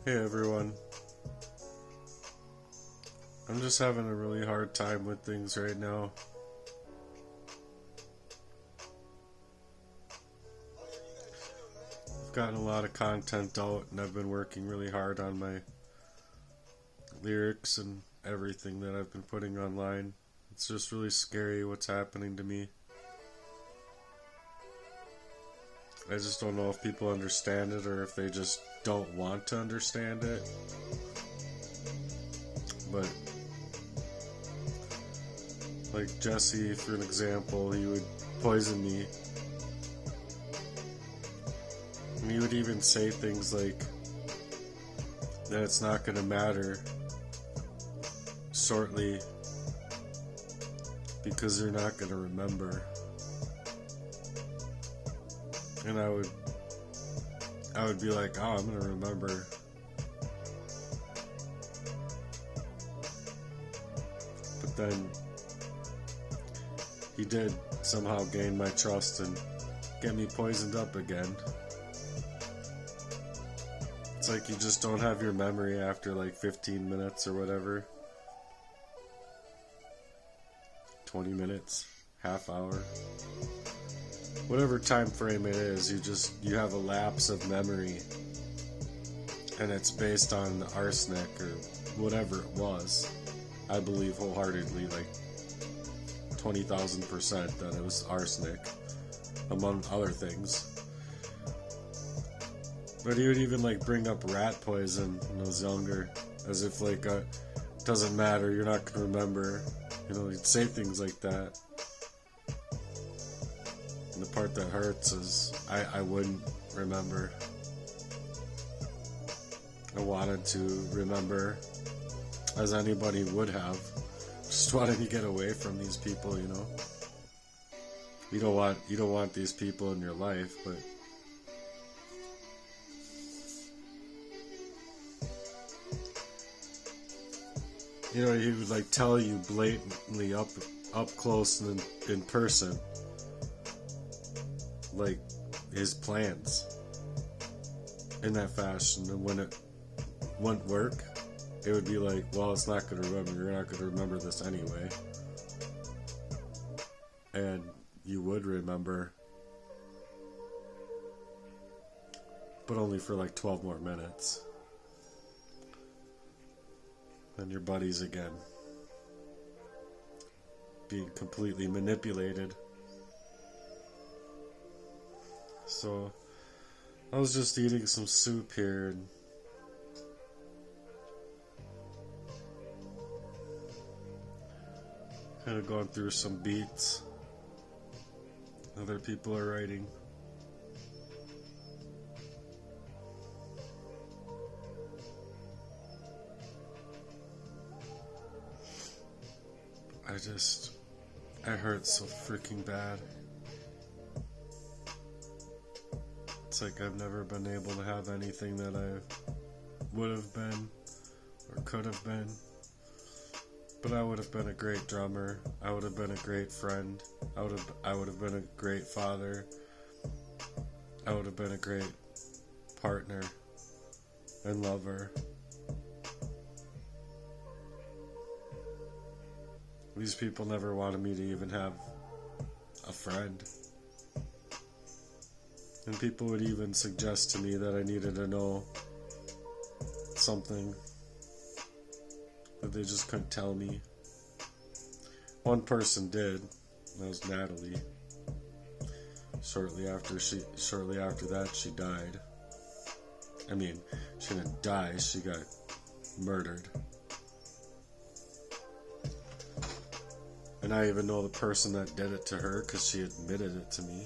Hey everyone. I'm just having a really hard time with things right now. I've gotten a lot of content out and I've been working really hard on my lyrics and everything that I've been putting online. It's just really scary what's happening to me. I just don't know if people understand it or if they just don't want to understand it. But like Jesse, for an example, he would poison me. And he would even say things like that it's not going to matter shortly because they're not going to remember. And I would be like, oh, I'm going to remember. But then he did somehow gain my trust and get me poisoned up again. It's like you just don't have your memory after like 15 minutes or whatever. 20 minutes, half hour. Whatever time frame it is, you have a lapse of memory. And it's based on arsenic or whatever it was. I believe wholeheartedly, like 20,000% that it was arsenic, among other things. But he would even like bring up rat poison when I was younger, as if like it doesn't matter, you're not gonna remember. You know, he'd say things like that. And the part that hurts is I wouldn't remember. I wanted to remember, as anybody would have. Just wanted to get away from these people, you know. You don't want these people in your life, but you know, he would like tell you blatantly up close and in person, like his plans in that fashion. And when it wouldn't work, it would be like, well, it's not going to remember. You're not going to remember this anyway. And you would remember, but only for like 12 more minutes. Then your buddies again, being completely manipulated. So I was just eating some soup here and kind of going through some beats other people are writing. I hurt so freaking bad. It's like I've never been able to have anything that I would have been or could have been. But I would have been a great drummer. I would have been a great friend. I would have been a great father. I would have been a great partner and lover. These people never wanted me to even have a friend. And people would even suggest to me that I needed to know something that they just couldn't tell me. One person did. That was Natalie. Shortly after that, she died. I mean, she didn't die, she got murdered. And I even know the person that did it to her because she admitted it to me.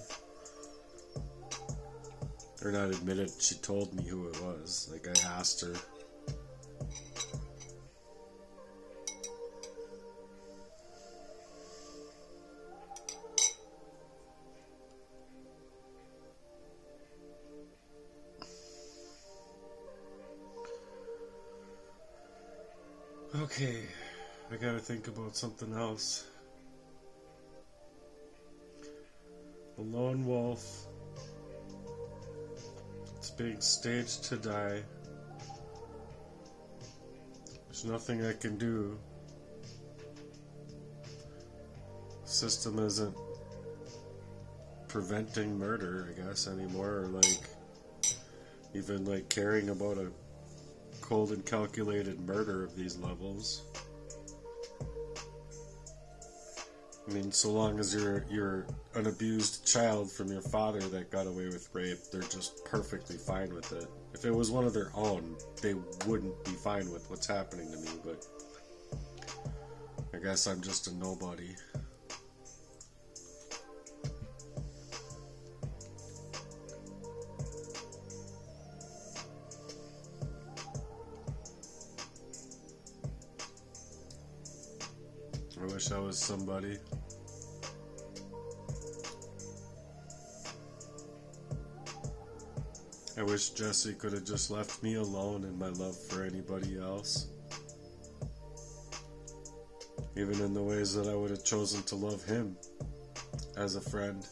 Or not admitted, she told me who it was. Like, I asked her. Okay, I gotta think about something else. The lone wolf. It's being staged to die. There's nothing I can do. System isn't preventing murder, I guess, anymore, or like even like caring about a cold and calculated murder of these levels. I mean, so long as you're an abused child from your father that got away with rape, they're just perfectly fine with it. If it was one of their own, they wouldn't be fine with what's happening to me, but I guess I'm just a nobody. I wish I was somebody. I wish Jesse could have just left me alone in my love for anybody else. Even in the ways that I would have chosen to love him as a friend.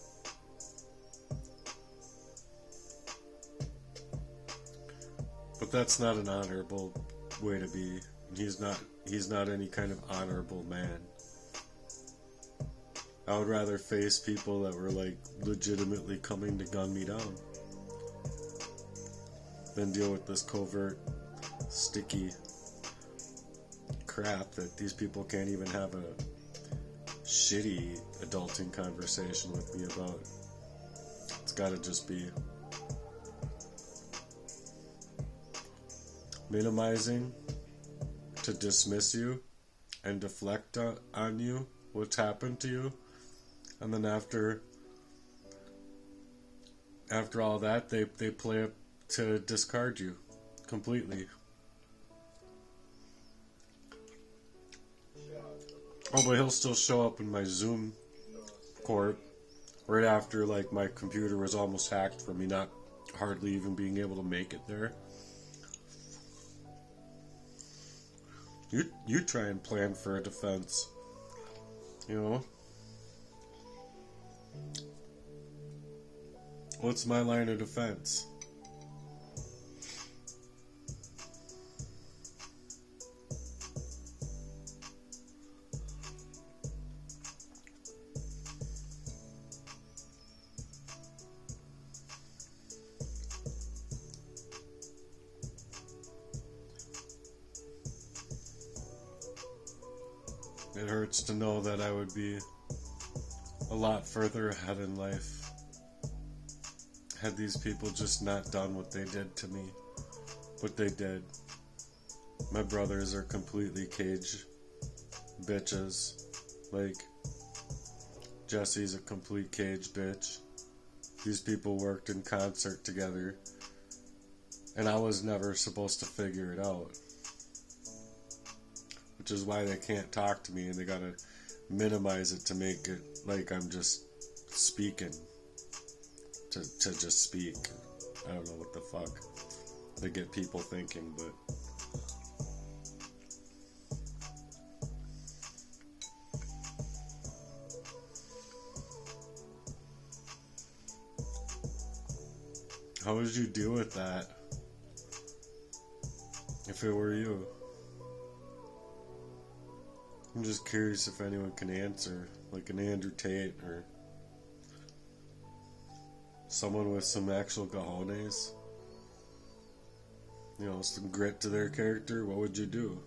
But that's not an honorable way to be. He's not any kind of honorable man. I would rather face people that were like legitimately coming to gun me down than deal with this covert, sticky crap that these people can't even have a shitty adulting conversation with me about. It's gotta just be minimizing to dismiss you and deflect on you what's happened to you, and then after all that they play up to discard you completely. Oh, but he'll still show up in my Zoom court right after like my computer was almost hacked from me not hardly even being able to make it there. You try and plan for a defense, you know? What's my line of defense? It hurts to know that I would be a lot further ahead in life had these people just not done what they did to me. But they did. My brothers are completely cage bitches. Like, Jesse's a complete cage bitch. These people worked in concert together, and I was never supposed to figure it out. Which is why they can't talk to me, and they gotta minimize it to make it like I'm just speaking. To just speak. I don't know what the fuck they get people thinking, but how would you deal with that if it were you? I'm just curious if anyone can answer, like an Andrew Tate or someone with some actual cojones, you know, some grit to their character. What would you do?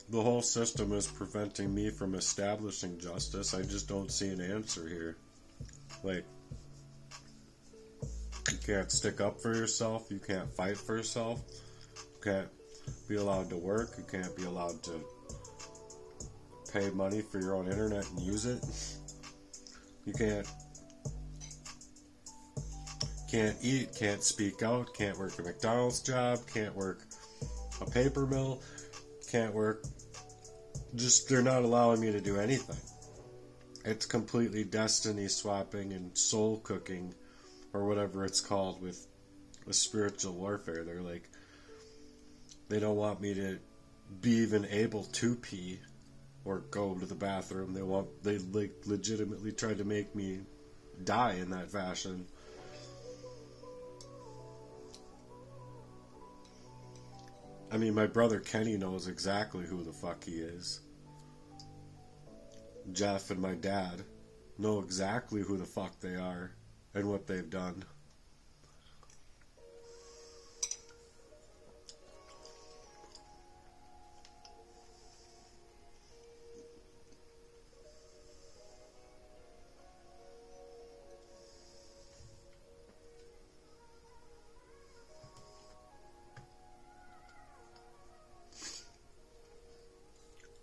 The whole system is preventing me from establishing justice. I just don't see an answer here. Like, you can't stick up for yourself. You can't fight for yourself. You can't be allowed to work. You can't be allowed to pay money for your own internet and use it. You can't eat, can't speak out, can't work a McDonald's job, can't work a paper mill, can't work. Just, they're not allowing me to do anything. It's completely destiny swapping and soul cooking, or whatever it's called with spiritual warfare. They're like, they don't want me to be even able to pee or go to the bathroom. They like legitimately try to make me die in that fashion. I mean, my brother Kenny knows exactly who the fuck he is. Jeff and my dad know exactly who the fuck they are and what they've done.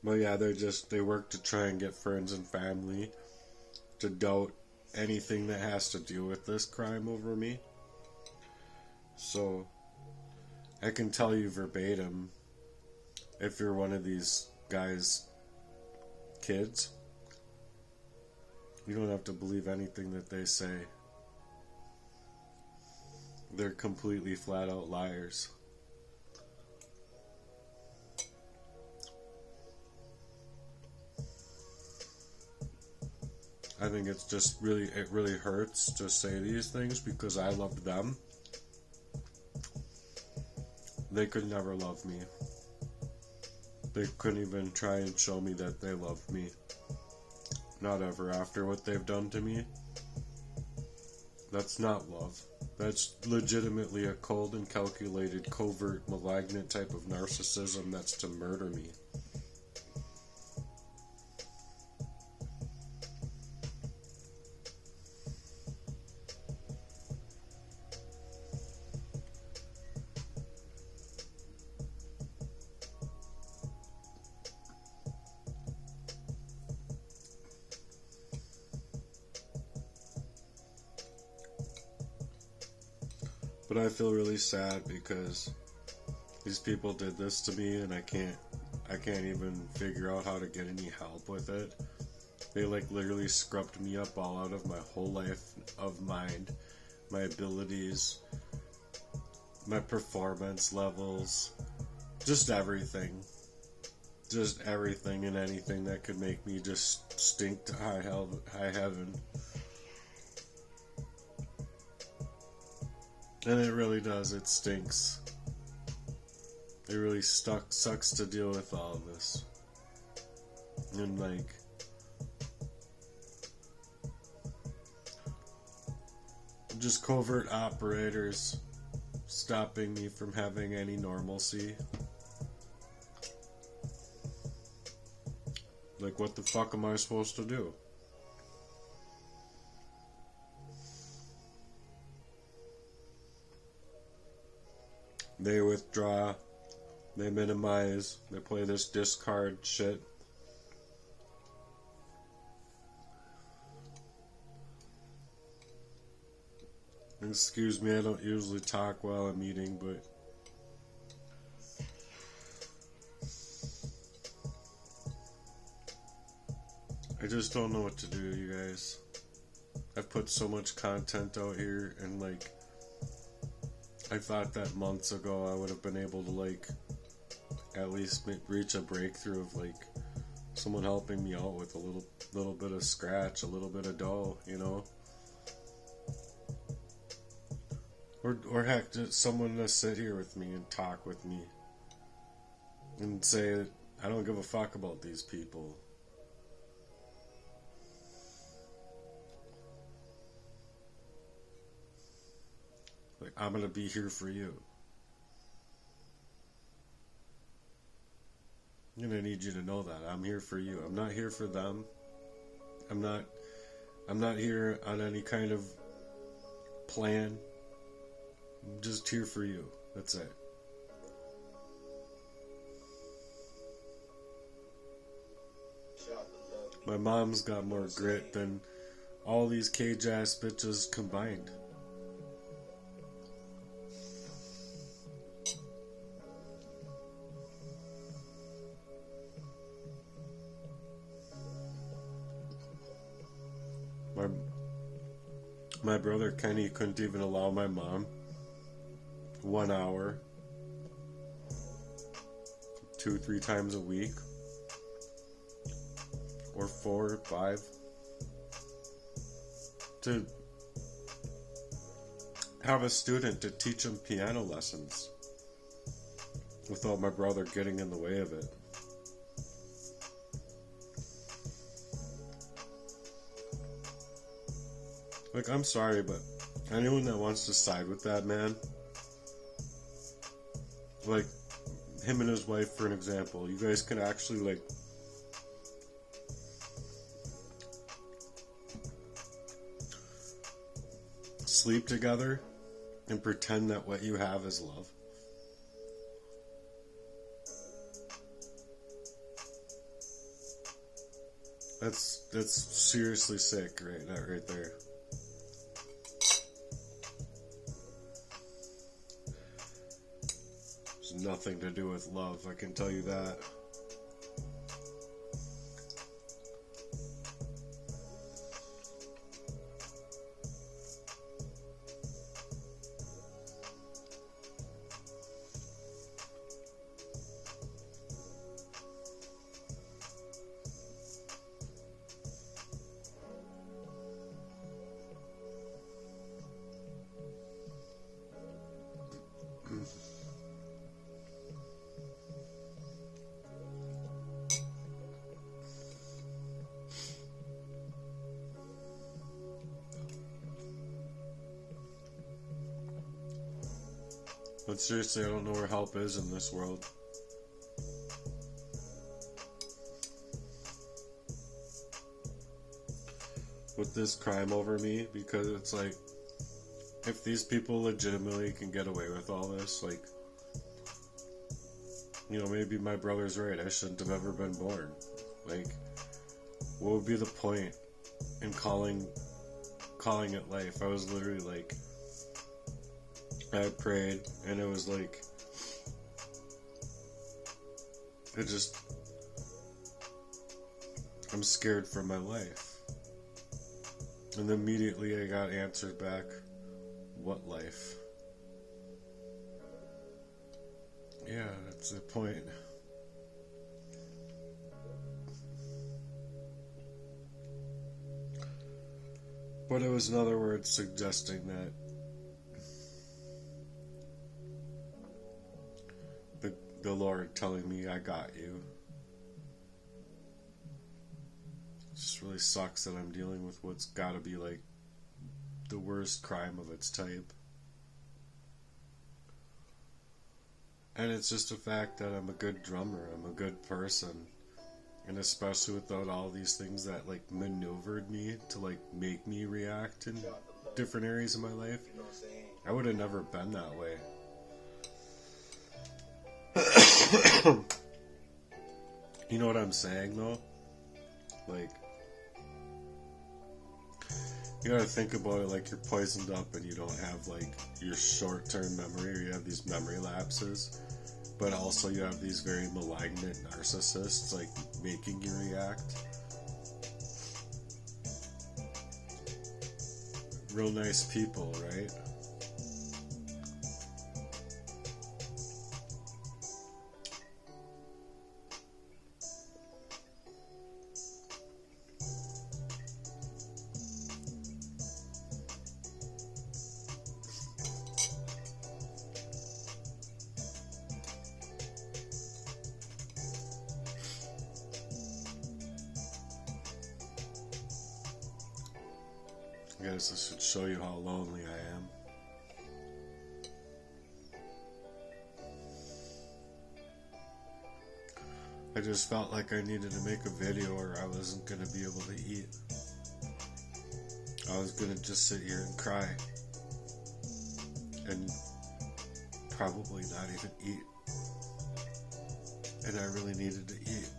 But yeah, they work to try and get friends and family to doubt anything that has to do with this crime over me. So I can tell you verbatim, if you're one of these guys' kids, you don't have to believe anything that they say. They're completely flat out liars. I think it's just it really hurts to say these things because I loved them. They could never love me. They couldn't even try and show me that they loved me. Not ever. After what they've done to me, that's not love. That's legitimately a cold and calculated, covert, malignant type of narcissism that's to murder me. But I feel really sad because these people did this to me and I can't even figure out how to get any help with it. They like literally scrubbed me up all out of my whole life of mind, my abilities, my performance levels, just everything. Just everything and anything that could make me just stink to high heaven. And it really does, it stinks. It really sucks to deal with all of this. And like, just covert operators stopping me from having any normalcy. Like, what the fuck am I supposed to do? They withdraw, they minimize, they play this discard shit. Excuse me, I don't usually talk while I'm eating, but I just don't know what to do, you guys. I've put so much content out here, and like, I thought that months ago I would have been able to like at least reach a breakthrough of like someone helping me out with a little bit of scratch, a little bit of dough, you know, or heck, just someone to sit here with me and talk with me and say I don't give a fuck about these people. Like, I'm gonna be here for you. And I need you to know that. I'm here for you. I'm not here for them. I'm not here on any kind of plan. I'm just here for you. That's it. My mom's got more grit than all these cage ass bitches combined. My brother Kenny couldn't even allow my mom 1 hour 2-3 times a week, or 4 or 5. to have a student to teach him piano lessons without my brother getting in the way of it. Like, I'm sorry, but anyone that wants to side with that man, like him and his wife, for an example, you guys can actually, like, sleep together and pretend that what you have is love. That's seriously sick, right? That right there. It's nothing to do with love, I can tell you that. But seriously, I don't know where help is in this world. With this crime over me, because it's like, if these people legitimately can get away with all this, like, you know, maybe my brother's right, I shouldn't have ever been born. Like, what would be the point in calling it life? I was literally like, I prayed, and it was like, I'm scared for my life. And immediately I got answered back, what life? Yeah, that's the point. But it was, in other words, suggesting that the Lord telling me, I got you. It just really sucks that I'm dealing with what's gotta be like the worst crime of its type. And it's just a fact that I'm a good drummer, I'm a good person. And especially without all these things that like maneuvered me to like make me react in different areas of my life, I would have never been that way. You know what I'm saying though? Like, you gotta think about it like you're poisoned up and you don't have like your short-term memory, or you have these memory lapses, but also you have these very malignant narcissists like making you react. Real nice people, right? I guess this should show you how lonely I am. I just felt like I needed to make a video or I wasn't going to be able to eat. I was going to just sit here and cry. And probably not even eat. And I really needed to eat.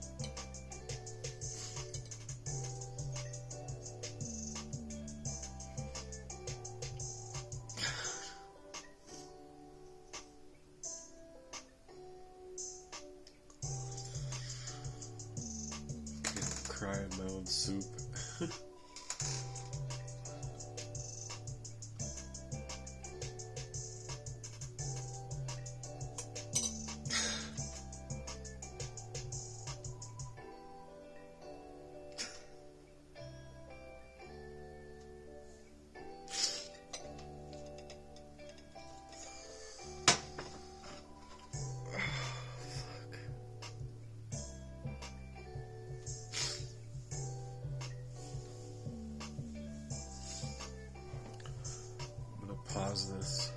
Cry in my own soup. pause this.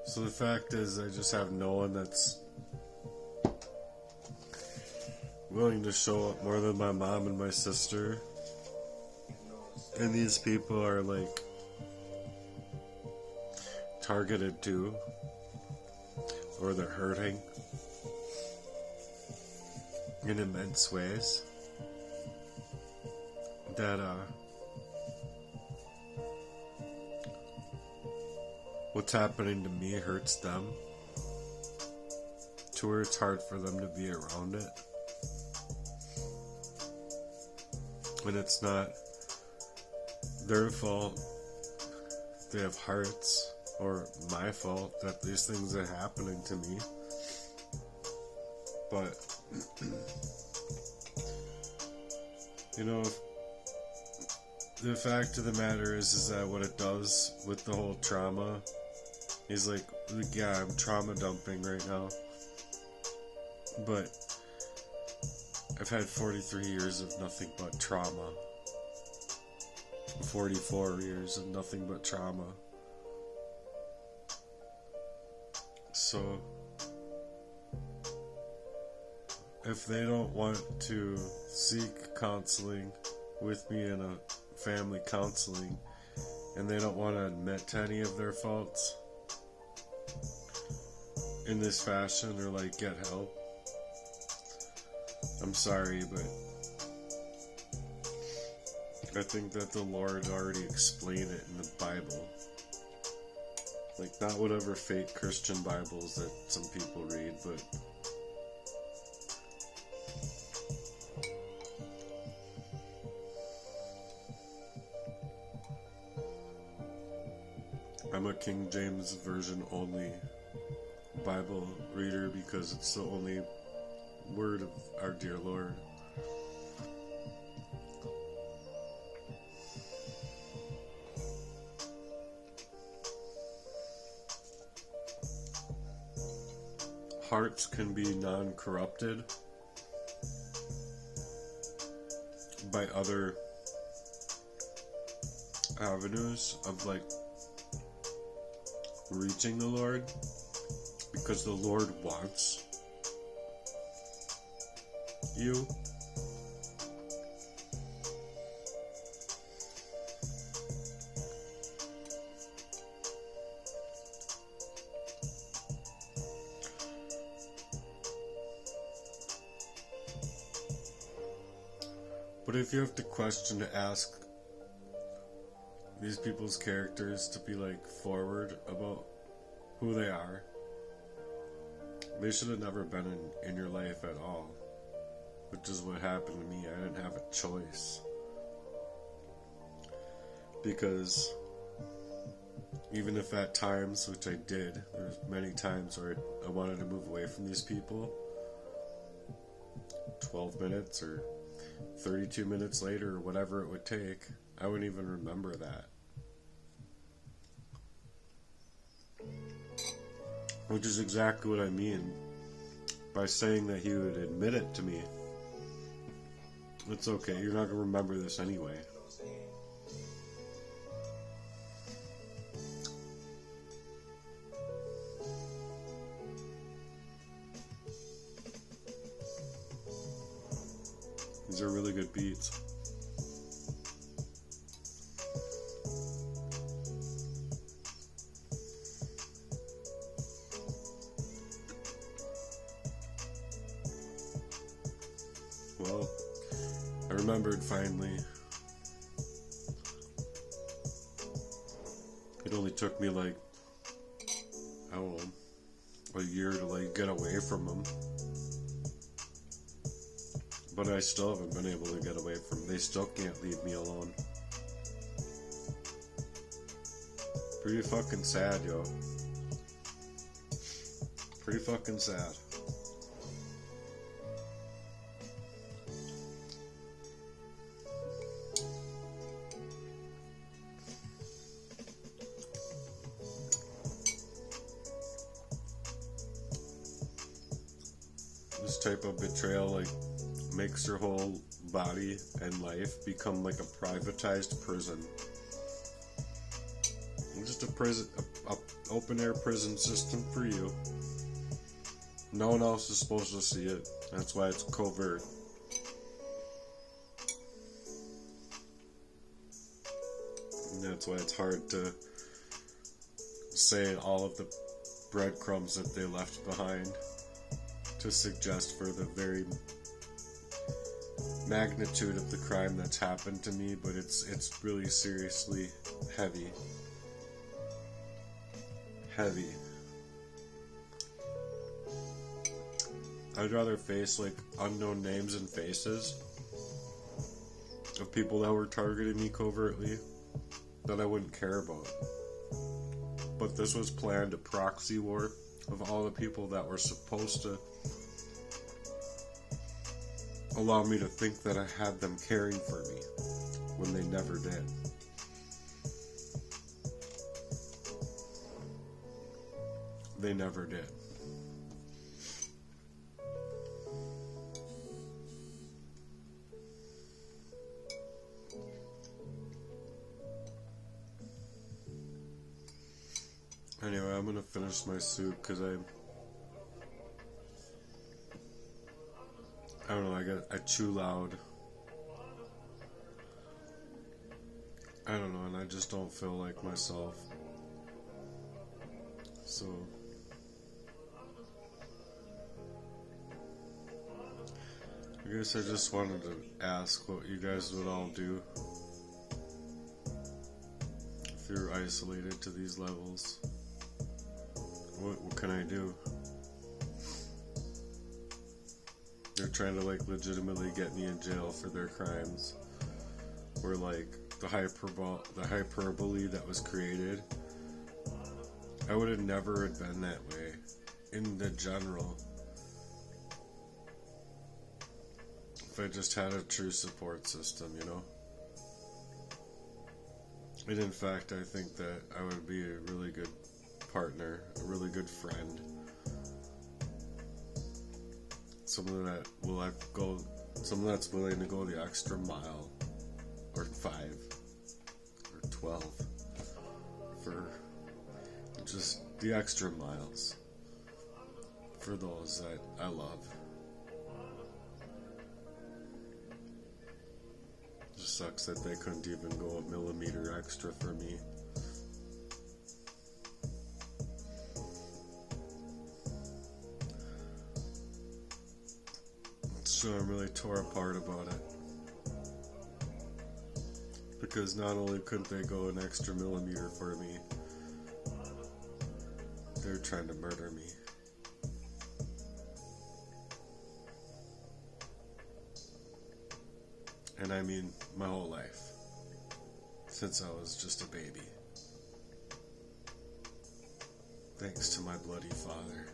So the fact is, I just have no one that's willing to show up more than my mom and my sister. And these people are like targeted too, or they're hurting in immense ways that what's happening to me hurts them to where it's hard for them to be around it. And it's not their fault they have hearts, or my fault that these things are happening to me. But you know, the fact of the matter is that what it does with the whole trauma is like, yeah, I'm trauma dumping right now, but I've had 43 years of nothing but trauma. 44 years of nothing but trauma. So, if they don't want to seek counseling with me in a family counseling, and they don't want to admit to any of their faults in this fashion, or like get help, I'm sorry, but I think that the Lord already explained it in the Bible. Like, not whatever fake Christian Bibles that some people read, but I'm a King James Version only Bible reader because it's the only word of our dear Lord. Hearts can be non-corrupted by other avenues of like reaching the Lord, because the Lord wants you. But if you have to question to ask these people's characters to be like forward about who they are, they should have never been in your life at all, which is what happened to me. I didn't have a choice, because even if at times, which I did, there's many times where I wanted to move away from these people, 12 minutes or 32 minutes later, or whatever it would take, I wouldn't even remember that. Which is exactly what I mean by saying that he would admit it to me. It's okay, you're not going to remember this anyway. These are really good beats. Well, I remembered finally. It only took me like, I don't know, a year to like get away from them. But I still haven't been able to get away from them. They still can't leave me alone. Pretty fucking sad, yo. Pretty fucking sad. This type of betrayal like makes your whole body and life become like a privatized prison. Just a open air prison system for you. No one else is supposed to see it. That's why it's covert. And that's why it's hard to say all of the breadcrumbs that they left behind to suggest for the very magnitude of the crime that's happened to me, but it's really seriously heavy. I'd rather face like unknown names and faces of people that were targeting me covertly that I wouldn't care about. But this was planned, a proxy war of all the people that were supposed to allow me to think that I had them caring for me when they never did. They never did. Anyway, I'm gonna finish my soup because I don't know, I chew loud. I don't know, and I just don't feel like myself. So I guess I just wanted to ask what you guys would all do if you're isolated to these levels. What can I do? They're trying to like legitimately get me in jail for their crimes. Where like the hyperbole that was created, I would have never had been that way in the general if I just had a true support system, you know? And in fact, I think that I would be a really good partner, a really good friend. Someone that's willing to go the extra mile, or 5, or 12, for just the extra miles for those that I love. It just sucks that they couldn't even go a millimeter extra for me. So I'm really tore apart about it. Because not only couldn't they go an extra millimeter for me, they're trying to murder me. And I mean my whole life. Since I was just a baby. Thanks to my bloody father.